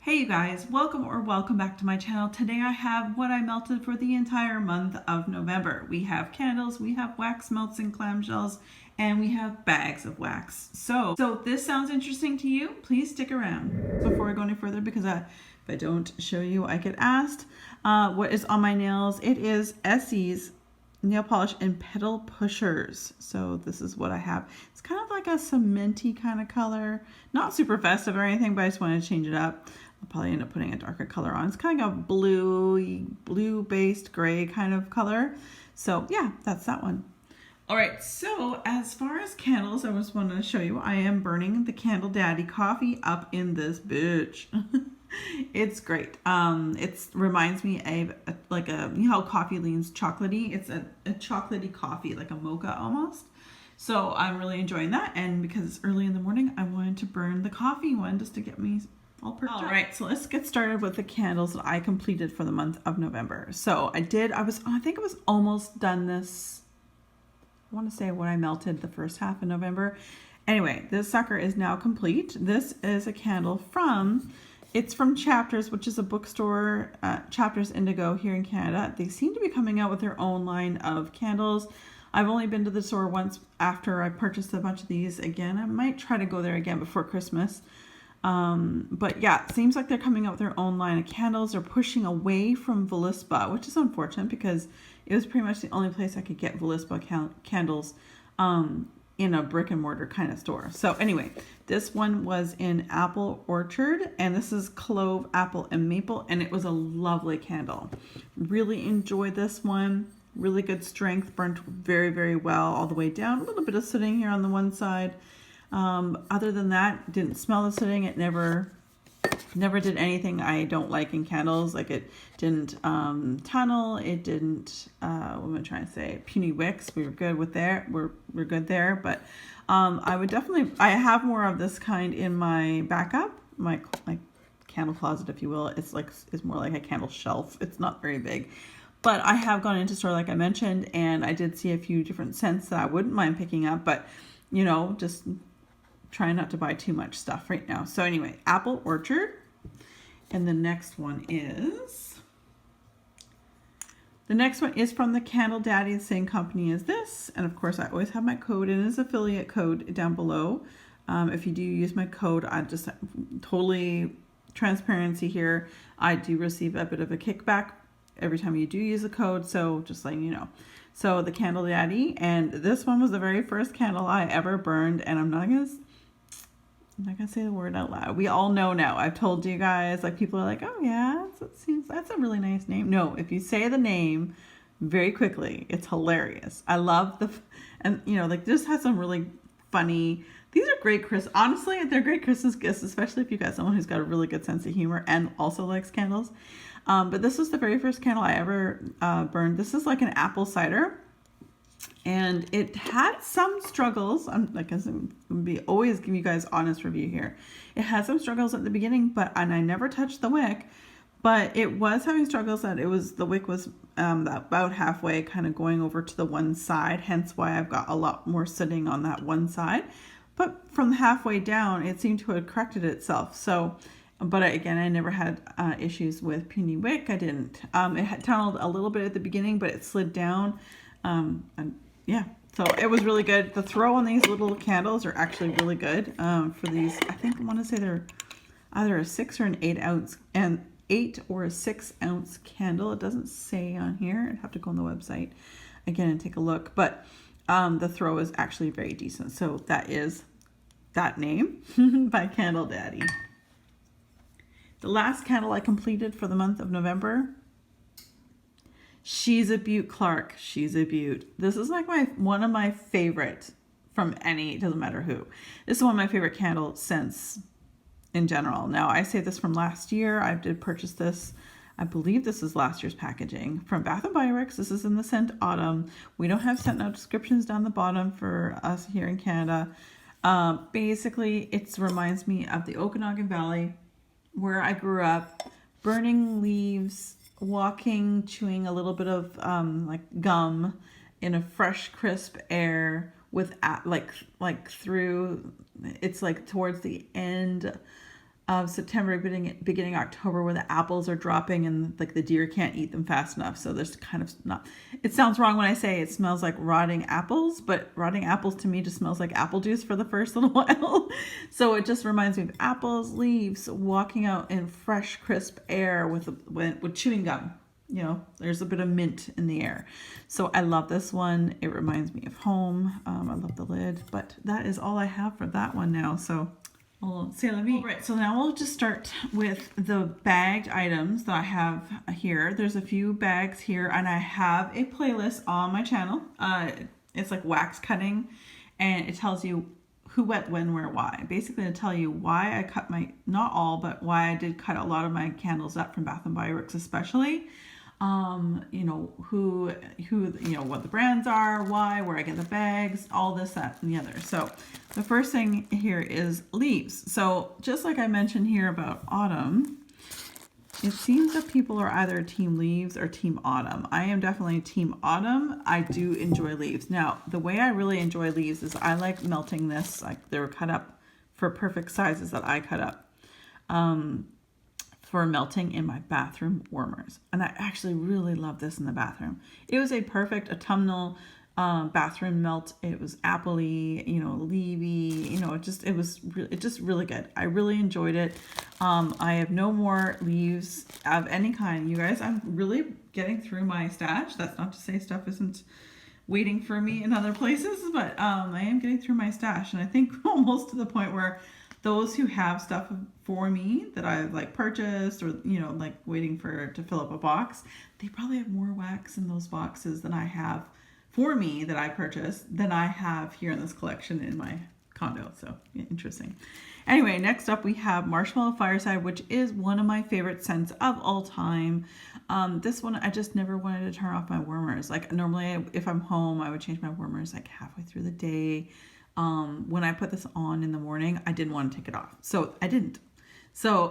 Hey you guys, welcome back to my channel. Today I have what I melted for the entire month of November. We have candles, we have wax melts and clamshells, and we have bags of wax. So this sounds interesting to you? Please stick around. Before I go any further, because if I don't show you, I get asked what is on my nails. It is Essie's nail polish and petal pushers. So this is what I have. It's kind of like a cementy kind of color, not super festive or anything, but I just wanted to change it up. I'll probably end up putting a darker color on. It's kind of like a blue based gray kind of color. So yeah, that's that one. All right, so as far as candles, I just wanted to show you, I am burning the Candle Daddy coffee up in this bitch. It's great. It reminds me of you know how coffee leans chocolatey? It's a chocolatey coffee, like a mocha almost. So I'm really enjoying that. And because it's early in the morning, I wanted to burn the coffee one just to get me all perked up. All right, so let's get started with the candles that I completed for the month of November. So I think I was almost done this. I want to say when I melted the first half of November. Anyway, this sucker is now complete. This is a candle it's from Chapters, which is a bookstore, Chapters Indigo here in Canada. They seem to be coming out with their own line of candles. I've only been to the store once after I purchased a bunch of these again. I might try to go there again before Christmas. But yeah, it seems like they're coming out with their own line of candles. They're pushing away from Volispa, which is unfortunate because it was pretty much the only place I could get Volispa candles in a brick and mortar kind of store. So anyway, this one was in Apple Orchard, and this is clove, apple, and maple, and it was a lovely candle. Really enjoyed this one. Really good strength, burnt very, very well all the way down. A little bit of sooting here on the one side. Other than that, didn't smell the sooting. It never did anything I don't like in candles. Like it didn't tunnel. It didn't what am I trying to say? Puny wicks. We were good with there. We're good there. But I have more of this kind in my backup, my candle closet, if you will. It's more like a candle shelf. It's not very big. But I have gone into store like I mentioned, and I did see a few different scents that I wouldn't mind picking up, but you know, just trying not to buy too much stuff right now. So anyway, Apple Orchard. And the next one is from the Candle Daddy, the same company as this. And of course, I always have my code and his affiliate code down below. If you do use my code, I just totally transparency here. I do receive a bit of a kickback every time you do use a code. So just letting you know. So the Candle Daddy, and this one was the very first candle I ever burned, and I'm not gonna say the word out loud. We all know now. I've told you guys, like people are like, oh yeah, that's a really nice name. No, if you say the name very quickly, it's hilarious. I love and you know, like this has some really funny, these are great honestly, they're great Christmas gifts, especially if you got someone who's got a really good sense of humor and also likes candles. But this was the very first candle I ever burned. This is like an apple cider, and it had some struggles. I'm always give you guys honest review here. It had some struggles at the beginning, and I never touched the wick, but it was having struggles that the wick was about halfway, kind of going over to the one side. Hence why I've got a lot more sitting on that one side. But from halfway down, it seemed to have corrected itself. So. But again, I never had issues with puny wick. I didn't. It had tunneled a little bit at the beginning, but it slid down. And yeah, so it was really good. The throw on these little candles are actually really good for these. I want to say they're either a 6 or an 8 ounce, and 8 or a 6 ounce candle. It doesn't say on here. I'd have to go on the website again and take a look. But the throw is actually very decent. So that is that name by Candle Daddy. The last candle I completed for the month of November, She's a Beaut Clark. She's a Beaut. This is like one of my favorite from it doesn't matter who. This is one of my favorite candle scents in general. Now, I say this from last year. I did purchase this. I believe this is last year's packaging from Bath & Body Works. This is in the scent Autumn. We don't have scent note descriptions down the bottom for us here in Canada. Basically, it reminds me of the Okanagan Valley, where I grew up, burning leaves, walking, chewing a little bit of like gum in a fresh, crisp air with through, it's like towards the end of September, beginning October, where the apples are dropping and like the deer can't eat them fast enough. So there's kind of not, it sounds wrong when I say it smells like rotting apples, but rotting apples to me just smells like apple juice for the first little while. So it just reminds me of apples, leaves, walking out in fresh, crisp air with chewing gum. You know, there's a bit of mint in the air. So I love this one. It reminds me of home. I love the lid, but that is all I have for that one now. So c'est la vie. All right, so now we'll just start with the bagged items that I have here. There's a few bags here, and I have a playlist on my channel. It's like wax cutting, and it tells you who, what, when, where, why. Basically, to tell you why I cut not all, but why I did cut a lot of my candles up from Bath & Body Works especially. You know, who, you know, what the brands are, why, where I get the bags, all this, that, and the other. So the first thing here is leaves. So just like I mentioned here about autumn, it seems that people are either team leaves or team autumn. I am definitely team autumn. I do enjoy leaves. Now, the way I really enjoy leaves is I like melting this, like they were cut up for perfect sizes that I cut up. For melting in my bathroom warmers. And I actually really love this in the bathroom. It was a perfect autumnal bathroom melt. It was appley, you know, leafy, you know, it just really good. I really enjoyed it. I have no more leaves of any kind. You guys, I'm really getting through my stash. That's not to say stuff isn't waiting for me in other places, but I am getting through my stash. And I think almost to the point where those who have stuff for me that I've like purchased or, you know, like waiting to fill up a box, they probably have more wax in those boxes than I have for me that I purchased than I have here in this collection in my condo. So yeah, interesting. Anyway, next up we have Marshmallow Fireside, which is one of my favorite scents of all time. This one, I just never wanted to turn off my warmers. Like normally if I'm home, I would change my warmers like halfway through the day. When I put this on in the morning, I didn't want to take it off. So I didn't. So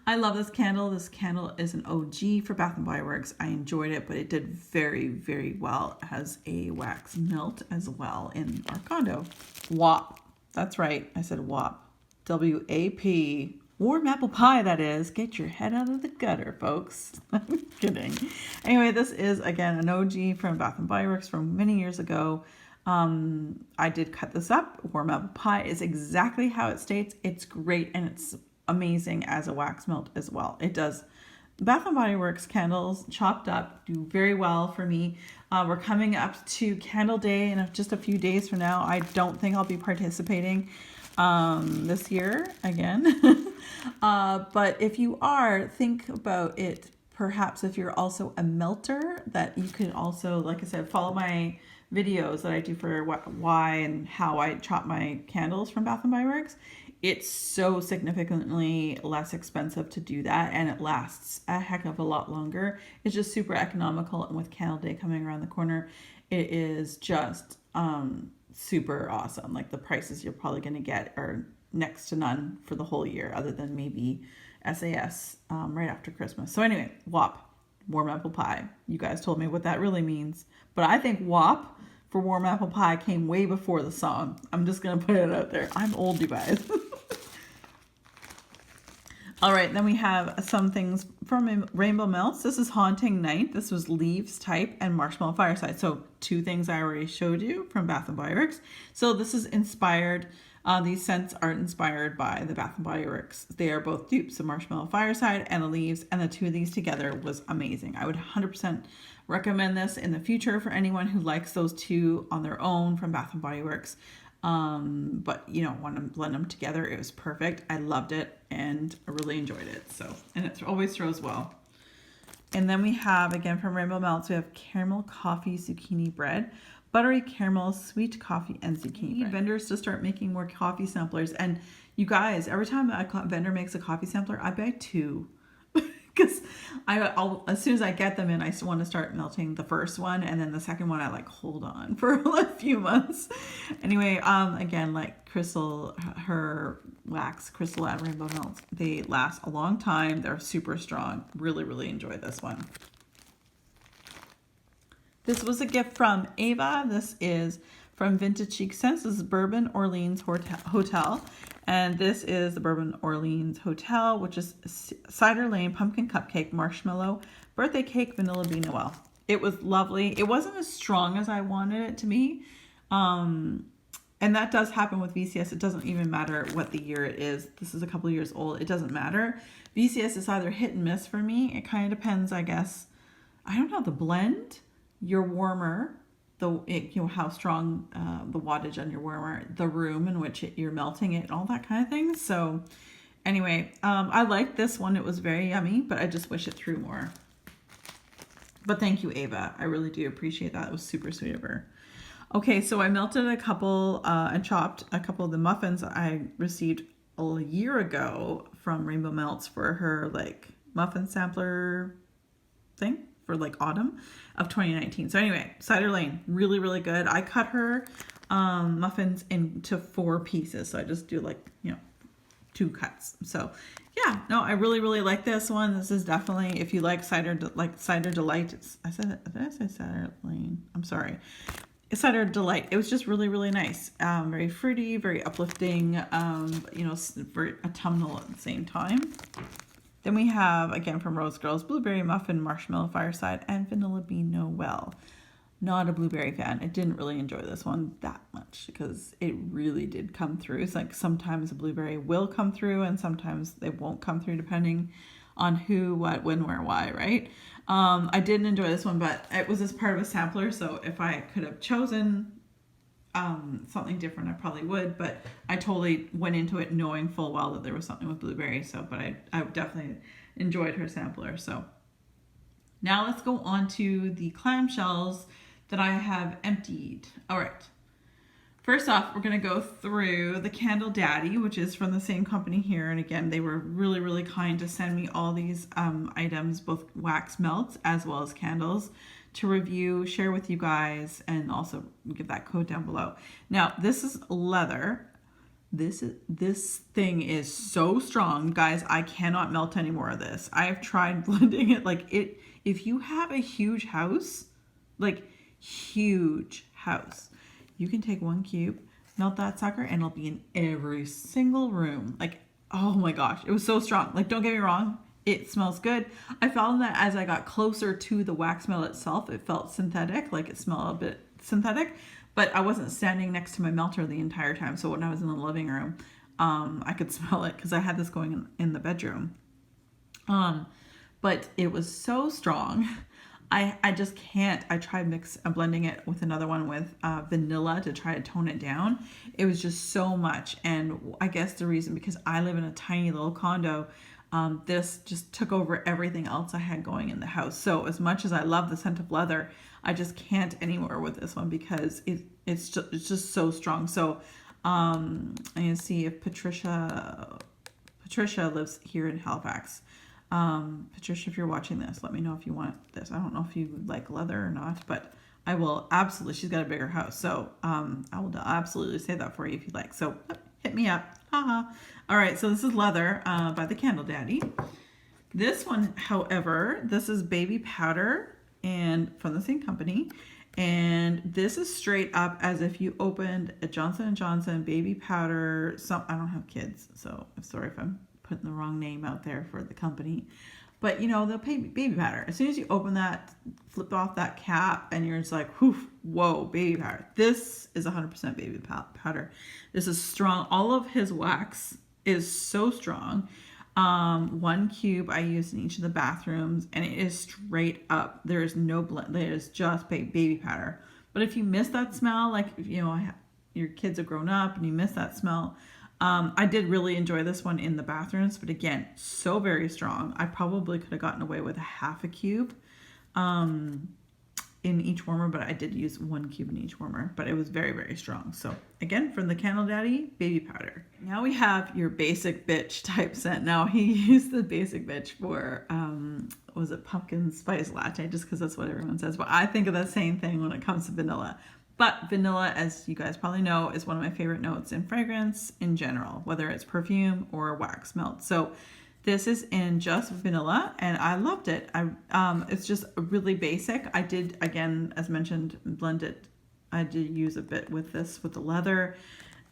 I love this candle. This candle is an OG for Bath & Body Works. I enjoyed it, but it did very, very well as a wax melt as well in our condo. WAP. That's right. I said WAP. W-A-P. Warm apple pie, that is. Get your head out of the gutter, folks. I'm kidding. Anyway, this is, again, an OG from Bath & Body Works from many years ago. I did cut this up. Warm apple pie is exactly how it states. It's great and it's amazing as a wax melt as well. It does. Bath & Body Works candles chopped up do very well for me. We're coming up to Candle Day in just a few days from now. I don't think I'll be participating this year again. But if you are, think about it. Perhaps if you're also a melter, that you could also, like I said, follow my videos that I do for why and how I chop my candles from Bath & Body Works. It's so significantly less expensive to do that, and it lasts a heck of a lot longer. It's just super economical, and with Candle Day coming around the corner, it is just super awesome. Like the prices you're probably going to get are next to none for the whole year, other than maybe SAS right after Christmas. So anyway, WAP, warm apple pie. You guys told me what that really means, but I think WAP for warm apple pie came way before the song. I'm just going to put it out there. I'm old, you guys. All right, then we have some things from Rainbow Melts. This is Haunting Night. This was Leaves Type and Marshmallow Fireside. So two things I already showed you from Bath & Body Works. So this is inspired. These scents are inspired by the Bath & Body Works. They are both dupes of Marshmallow Fireside and the Leaves, and the two of these together was amazing. I would 100% recommend this in the future for anyone who likes those two on their own from Bath & Body Works. But you know, want to blend them together. It was perfect. I loved it and I really enjoyed it. So, and it always throws well. And then we have, again from Rainbow Melts, we have caramel coffee zucchini bread, buttery caramel, sweet coffee, and zucchini bread. Vendors to start making more coffee samplers. And you guys, every time a vendor makes a coffee sampler, I buy two. Because I'll as soon as I get them in, I want to start melting the first one, and then the second one I like hold on for a few months. Anyway, again, like Crystal, her wax Crystal at Rainbow Melts, they last a long time. They're super strong. Really, really enjoy this one. This was a gift from Ava. This is from Vintage Chic Scents. This is Bourbon Orleans Hotel. And this is the Bourbon Orleans Hotel, which is Cider Lane Pumpkin Cupcake Marshmallow Birthday Cake Vanilla Bean Noel. It was lovely. It wasn't as strong as I wanted it to be. And that does happen with VCS. It doesn't even matter what the year it is. This is a couple years old. It doesn't matter. VCS is either hit and miss for me. It kind of depends, I guess. I don't know, the blend, your warmer, how strong the wattage on your warmer, the room in which you're melting it, all that kind of thing. So anyway, I liked this one. It was very yummy, but I just wish it threw more. But thank you, Ava. I really do appreciate that. It was super sweet of her. Okay, so I melted a couple and chopped a couple of the muffins I received a year ago from Rainbow Melts for her like muffin sampler thing for like autumn of 2019. So anyway, Cider Lane, really, really good. I cut her muffins into 4 pieces. So I just do like, 2 cuts. So yeah, no, I really, really like this one. This is definitely, if you like Cider Delight, did I say Cider Lane? I'm sorry. Cider Delight. It was just really, really nice. Very fruity, very uplifting, very autumnal at the same time. Then we have, again from Rose Girls, Blueberry Muffin, Marshmallow Fireside, and Vanilla Bean Noel. Not a blueberry fan. I didn't really enjoy this one that much because it really did come through. It's like sometimes a blueberry will come through and sometimes they won't come through depending on who, what, when, where, why, right? I didn't enjoy this one, but it was as part of a sampler, so if I could have chosen something different, I probably would, but I totally went into it knowing full well that there was something with blueberry, but I definitely enjoyed her sampler. So now let's go on to the clamshells that I have emptied. All right. First off, we're going to go through the Candle Daddy, which is from the same company here. And again, they were really, really kind to send me all these items, both wax melts as well as candles, to review, share with you guys, and also give that code down below. Now, this is leather. This thing is so strong, guys. I cannot melt any more of this. I have tried blending it. If you have a huge house, huge house, you can take 1 cube, melt that sucker, and it'll be in every single room. Oh my gosh, it was so strong. Don't get me wrong, it smells good. I found that as I got closer to the wax melt itself, it felt synthetic, it smelled a bit synthetic, but I wasn't standing next to my melter the entire time. So when I was in the living room, I could smell it because I had this going in the bedroom. But it was so strong. I just can't. I tried blending it with another one with vanilla to try to tone it down. It was just so much. And I guess the reason, because I live in a tiny little condo, this just took over everything else I had going in the house. So as much as I love the scent of leather, I just can't anymore with this one because it's just so strong. So I'm going to see if Patricia lives here in Halifax. Patricia, if you're watching this, let me know if you want this. I don't know if you like leather or not, but I will absolutely, she's got a bigger house. So, I will absolutely say that for you if you like. So hit me up. Haha. All right. So this is leather, by the Candle Daddy. This one, however, this is baby powder and from the same company. And this is straight up as if you opened a Johnson & Johnson baby powder. I don't have kids, so I'm sorry if I'm putting the wrong name out there for the company, but the baby powder, as soon as you open that, flip off that cap, and you're just like, whoa, baby powder. This is 100% baby powder. This is strong. All of his wax is so strong. 1 cube I used in each of the bathrooms, and it is straight up. There is no blend. It is just baby powder. But if you miss that smell, your kids have grown up and you miss that smell, I did really enjoy this one in the bathrooms, but again, so very strong. I probably could have gotten away with 1/2 cube in each warmer, but I did use 1 cube in each warmer, but it was very, very strong. So again, from the Candle Daddy, baby powder. Now we have your basic bitch type scent. Now he used the basic bitch for, was it pumpkin spice latte, just because that's what everyone says, but I think of the same thing when it comes to vanilla. But vanilla, as you guys probably know, is one of my favorite notes in fragrance in general, whether it's perfume or wax melt. So this is in just vanilla, and I loved it. It's just really basic. I did, again, as mentioned, blend it. I did use a bit with this, with the leather.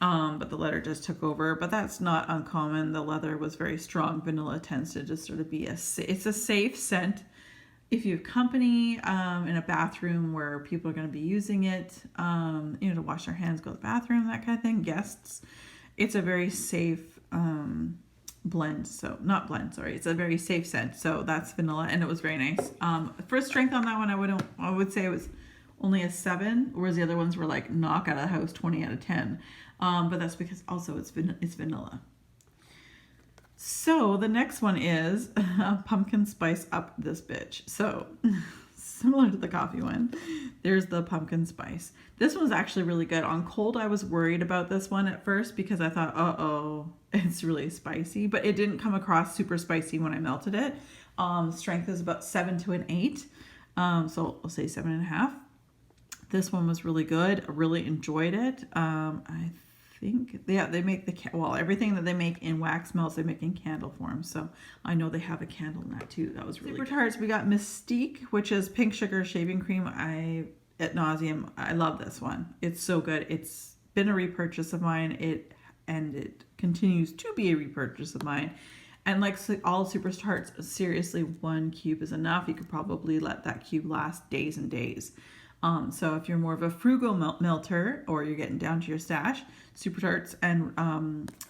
But the leather just took over. But that's not uncommon. The leather was very strong. Vanilla tends to just sort of be it's a safe scent. If you have company in a bathroom where people are going to be using it, to wash their hands, go to the bathroom, that kind of thing, guests, it's a very safe blend. So not blend, sorry. It's a very safe scent. So that's vanilla, and it was very nice. First strength on that one, I would say it was only a 7, whereas the other ones were like knock out of the house 20 out of 10. But that's because also it's vanilla. So the next one is pumpkin spice up this bitch. So similar to the coffee one, there's the pumpkin spice. This one's actually really good. On cold, I was worried about this one at first because I thought, uh-oh, it's really spicy. But it didn't come across super spicy when I melted it. Strength is about 7 to an 8. So I'll say 7.5. This one was really good. I really enjoyed it. I think, yeah, they make everything that they make in wax melts, they make in candle form. So I know they have a candle in that too. That was really good. Tarts, we got Mystique, which is pink sugar shaving cream. At nauseum, I love this one. It's so good. It's been a repurchase of mine. It continues to be a repurchase of mine. And like all Super Tarts, seriously, 1 cube is enough. You could probably let that cube last days and days. So if you're more of a frugal melter or you're getting down to your stash, Super Tarts and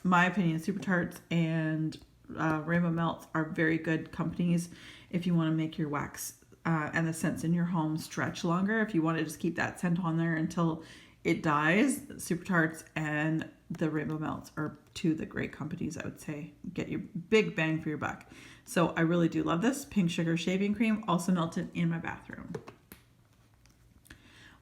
my opinion, Super Tarts and Rainbow Melts are very good companies if you want to make your wax and the scents in your home stretch longer. If you want to just keep that scent on there until it dies, Super Tarts and the Rainbow Melts are 2 of the great companies, I would say. Get your big bang for your buck. So I really do love this. Pink sugar shaving cream, also melted in my bathroom.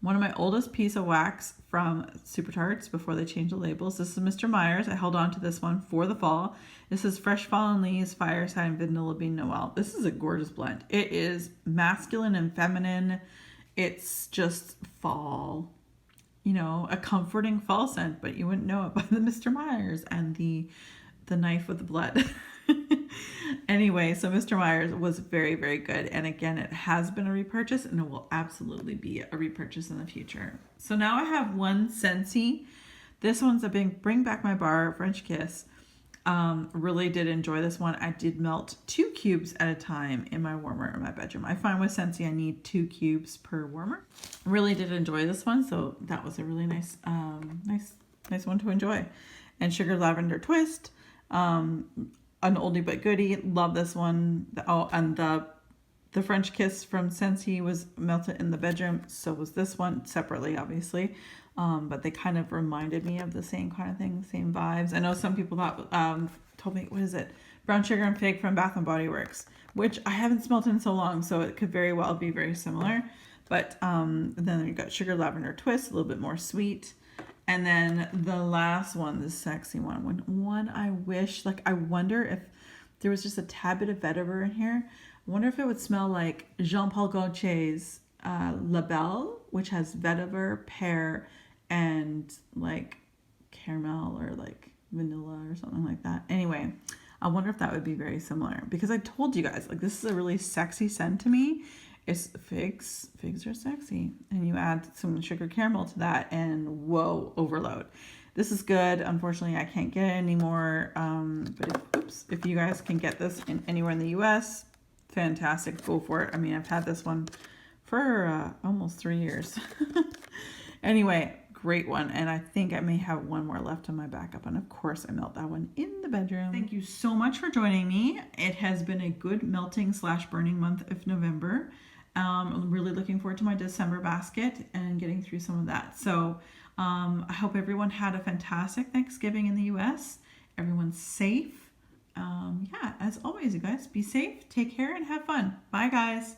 One of my oldest piece of wax from Super Tarts before they changed the labels. This is Mr. Meyer's. I held on to this one for the fall. This is Fresh Fallen Leaves, Fireside, and Vanilla Bean Noel. This is a gorgeous blend. It is masculine and feminine. It's just fall, a comforting fall scent, but you wouldn't know it by the Mr. Meyer's and the knife with the blood. Anyway, so Mr. Meyer's was very, very good. And again, it has been a repurchase and it will absolutely be a repurchase in the future. So now I have one scentsy. This one's a big Bring Back My Bar French Kiss. Really did enjoy this one. I did melt 2 cubes at a time in my warmer in my bedroom. I find with scentsy I need 2 cubes per warmer. Really did enjoy this one. So that was a really nice one to enjoy. And Sugar Lavender Twist. An oldie but goodie. Love this one. Oh, and the French Kiss from Scentsy was melted in the bedroom. So was this one, separately, obviously. But they kind of reminded me of the same kind of thing, same vibes. I know some people told me, what is it? Brown Sugar and Fig from Bath & Body Works, which I haven't smelled in so long, so it could very well be very similar. But then you got Sugar Lavender Twist, a little bit more sweet. And then the last one, the sexy one I wish, I wonder if there was just a tad bit of vetiver in here. I wonder if it would smell like Jean-Paul Gaultier's La Belle, which has vetiver, pear, and caramel or vanilla or something like that. Anyway, I wonder if that would be very similar, because I told you guys, this is a really sexy scent to me. It's figs. Figs are sexy. And you add some sugar caramel to that and whoa, overload. This is good. Unfortunately, I can't get it anymore. But if you guys can get this anywhere in the US, fantastic. Go for it. I mean, I've had this one for almost 3 years. Anyway, great one. And I think I may have one more left on my backup. And of course, I melt that one in the bedroom. Thank you so much for joining me. It has been a good melting/burning month of November. I'm really looking forward to my December basket and getting through some of that. So I hope everyone had a fantastic Thanksgiving in the US. Everyone's safe. Yeah, as always, you guys, be safe, take care, and have fun. Bye, guys.